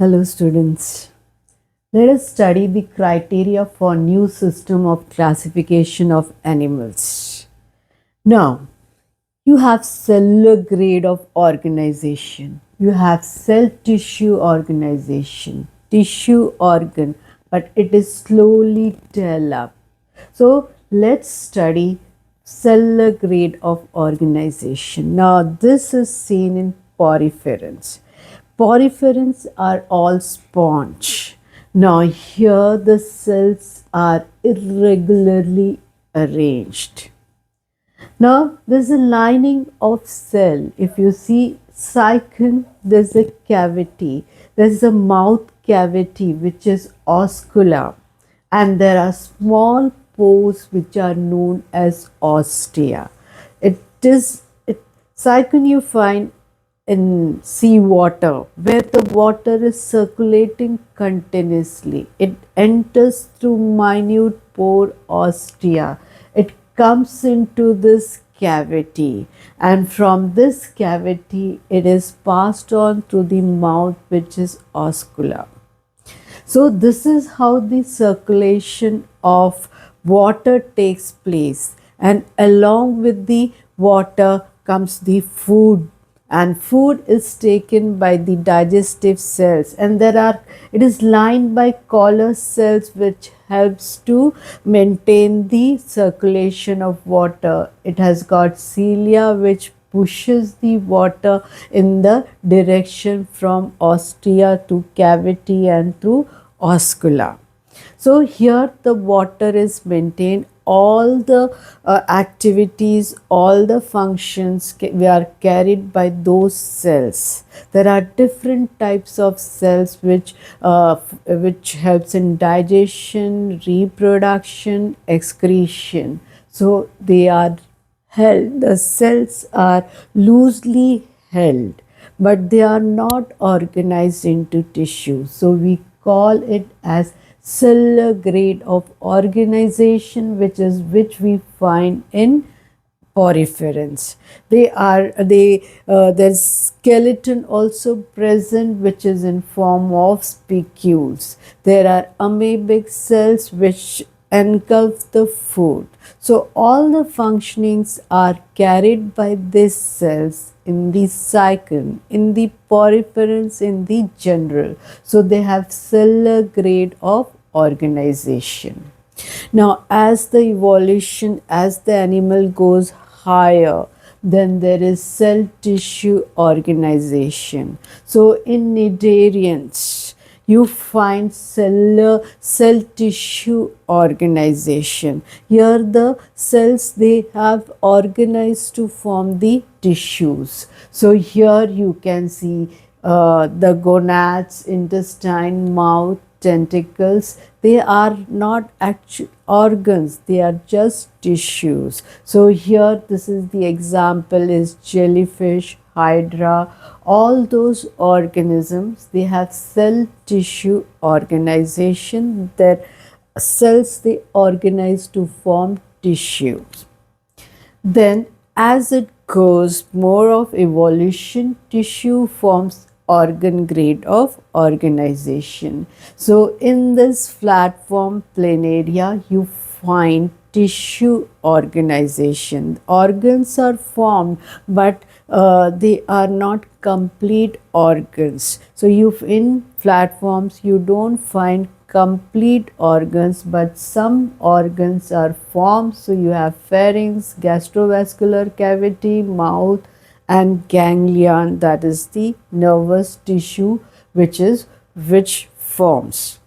Hello students. Let us study the criteria for new system of classification of animals. Now, you have cellular grade of organization. You have cell tissue organization, tissue organ, but it is slowly developed. So, let's study cellular grade of organization. Now, this is seen in poriferans. Poriferans are all sponge. Now, here the cells are irregularly arranged. Now, there's a lining of cell. If you see cycon, there's a cavity. There's a mouth cavity which is oscula, and there are small pores which are known as ostia. It is cycon you find in seawater where the water is circulating continuously. It enters through minute pore ostia. It comes into this cavity, and from this cavity it is passed on to the mouth, which is oscula. So this is how the circulation of water takes place, and along with the water comes the food, and food is taken by the digestive cells, and it is lined by collar cells which helps to maintain the circulation of water. It has got cilia which pushes the water in the direction from ostia to cavity and through oscula. So here the water is maintained. All the activities, all the functions are carried by those cells. There are different types of cells which helps in digestion, reproduction, excretion. So they are held. The cells are loosely held, but they are not organized into tissue. So we call it as cellular grade of organization, which we find in poriferans. There's skeleton also present, which is in form of spicules. There are amoebic cells which engulf the food. So all the functionings are carried by these cells in the cycle, in the poriferans, in the general. So they have cellular grade of organization. Now, as the evolution, as the animal goes higher, then there is cell tissue organization. So in cnidarians, you find cell tissue organization. Here the cells, they have organized to form the tissues. So here you can see the gonads, intestine, mouth, tentacles. They are not actual organs, they are just tissues. So here this is the example is jellyfish, hydra. All those organisms, they have cell tissue organization. Their cells, they organize to form tissues. Then as it goes more of evolution, tissue forms organ grade of organization. So in this platform planaria, you find tissue organization. Organs are formed, but they are not complete organs. So in platforms you don't find complete organs, but some organs are formed. So you have pharynx, gastrovascular cavity, mouth, and ganglion, that is the nervous tissue which forms.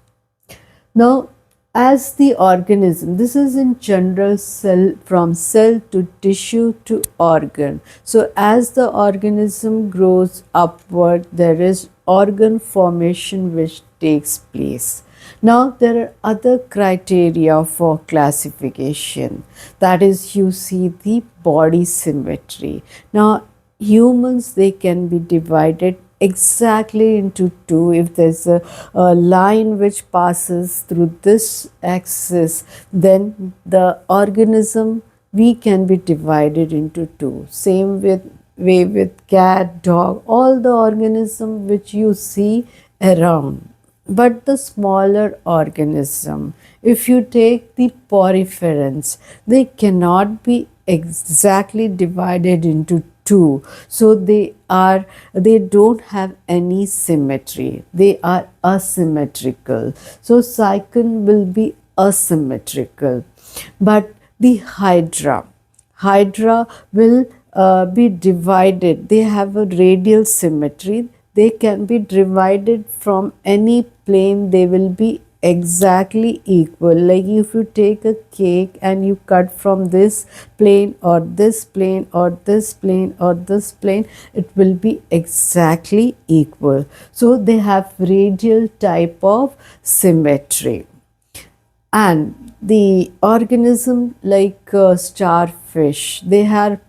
Now, as the organism, this is in general cell, from cell to tissue to organ. So as the organism grows upward, there is organ formation which takes place. Now there are other criteria for classification, that is, you see the body symmetry. Now humans, they can be divided exactly into two. If there's a line which passes through this axis, then the organism, we can be divided into two. Same way with cat, dog, all the organism which you see around. But the smaller organism, if you take the poriferans, they cannot be exactly divided into two. So they don't have any symmetry. They are asymmetrical. So cycon will be asymmetrical. But the hydra will be divided. They have a radial symmetry. They can be divided from any plane. They will be exactly equal. Like if you take a cake and you cut from this plane or this plane or this plane or this plane, it will be exactly equal. So they have radial type of symmetry. And the organism like starfish, they have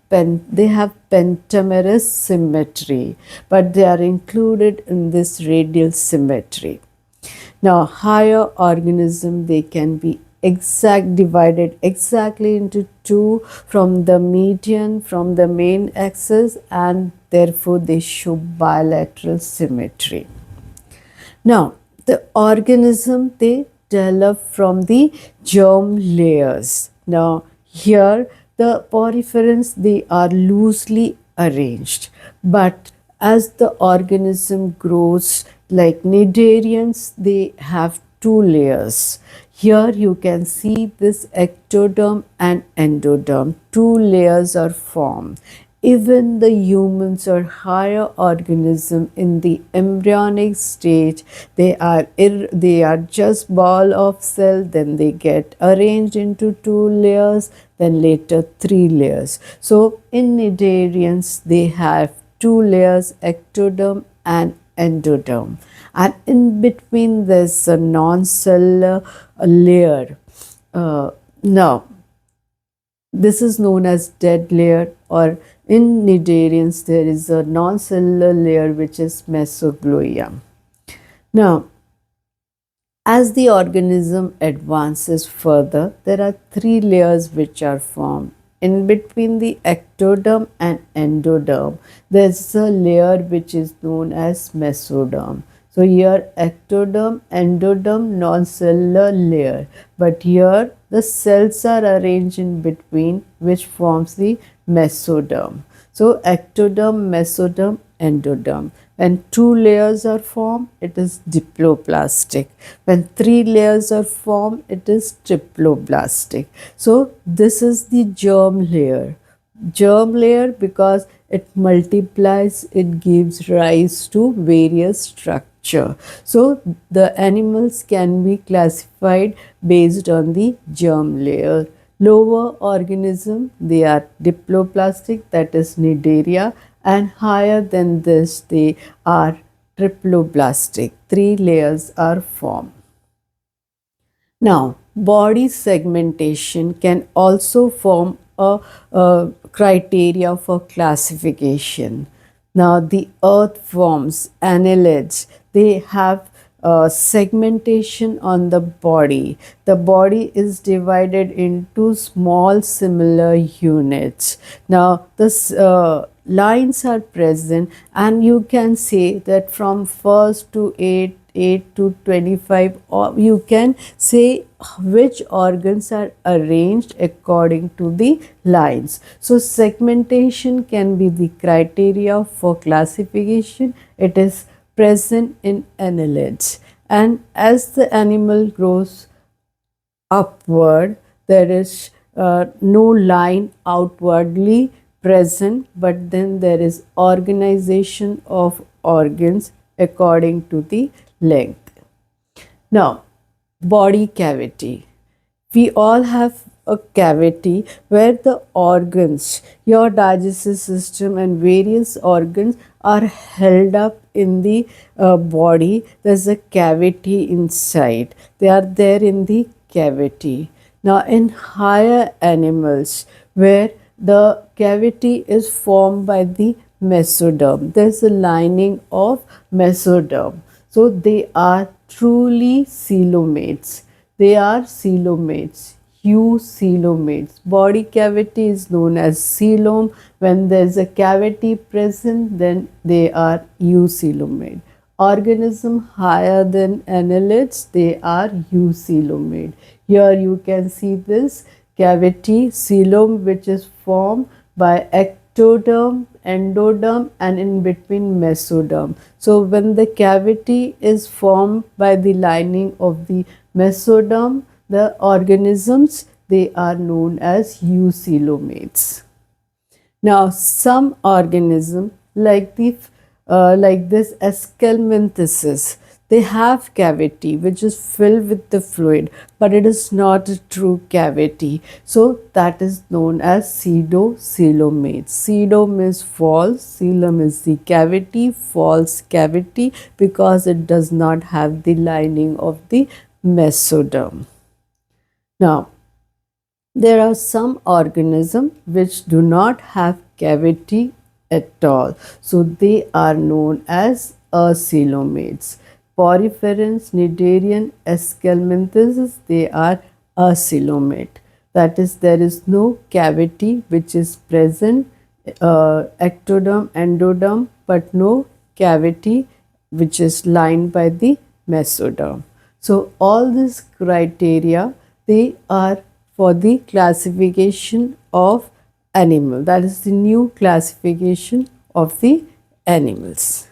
pentamerous symmetry, but they are included in this radial symmetry. Now higher organism, they can be divided exactly into two from the median, from the main axis, and therefore they show bilateral symmetry. Now, the organism, they develop from the germ layers. Now, here the poriferans, they are loosely arranged, but as the organism grows, like cnidarians, they have two layers. Here you can see this ectoderm and endoderm. Two layers are formed. Even the humans or higher organism in the embryonic stage, they are just ball of cell, then they get arranged into two layers, then later three layers. So in cnidarians, they have two layers, ectoderm and endoderm, and in between there's a non-cellular layer. Now this is known as dead layer, or in cnidarians there is a non-cellular layer which is mesogloia. Now, as the organism advances further, there are three layers which are formed. In between the ectoderm and endoderm, there is a layer which is known as mesoderm. So here ectoderm, endoderm, non-cellular layer. But here the cells are arranged in between, which forms the mesoderm. So ectoderm, mesoderm, endoderm. When two layers are formed, it is diploblastic. When three layers are formed, it is triploblastic. So this is the germ layer. Germ layer because it multiplies, it gives rise to various structure. So the animals can be classified based on the germ layer. Lower organism, they are diploblastic, that is cnidaria, and higher than this they are triploblastic. Three layers are formed. Now, body segmentation can also form a criteria for classification. Now, the earthworms, annelids, they have segmentation on the body. The body is divided into small similar units. Now, the lines are present, and you can say that from 1st to 8 to 25, or you can say which organs are arranged according to the lines. So segmentation can be the criteria for classification. It is present in annelids, and as the animal grows upward, there is no line outwardly present, but then there is organization of organs according to the length. Now, body cavity. We all have a cavity where the organs, your digestive system and various organs are held up in the body. There's a cavity inside. They are there in the cavity. Now, in higher animals, where the cavity is formed by the mesoderm, there's a lining of mesoderm. So, they are truly coelomates. They are coelomates, eucoelomates. Body cavity is known as coelom. When there is a cavity present, then they are eucoelomate. organism higher than annelids, they are eucoelomate. Here you can see this cavity coelom which is formed by ectoderm, endoderm and in between mesoderm. So when the cavity is formed by the lining of the mesoderm, the organisms, they are known as eucoelomates. Now, some organism like this Aschelminthes, they have cavity which is filled with the fluid, but it is not a true cavity. So that is known as pseudocoelomates. Pseudo means false, coelom is the cavity, false cavity, because it does not have the lining of the mesoderm. Now, there are some organisms which do not have cavity at all. So they are known as acoelomates. Poriferans, Cnidarian, Aschelminthes, they are acoelomate. That is, there is no cavity which is present, ectoderm, endoderm, but no cavity which is lined by the mesoderm. So all these criteria, they are for the classification of animal. That is the new classification of the animals.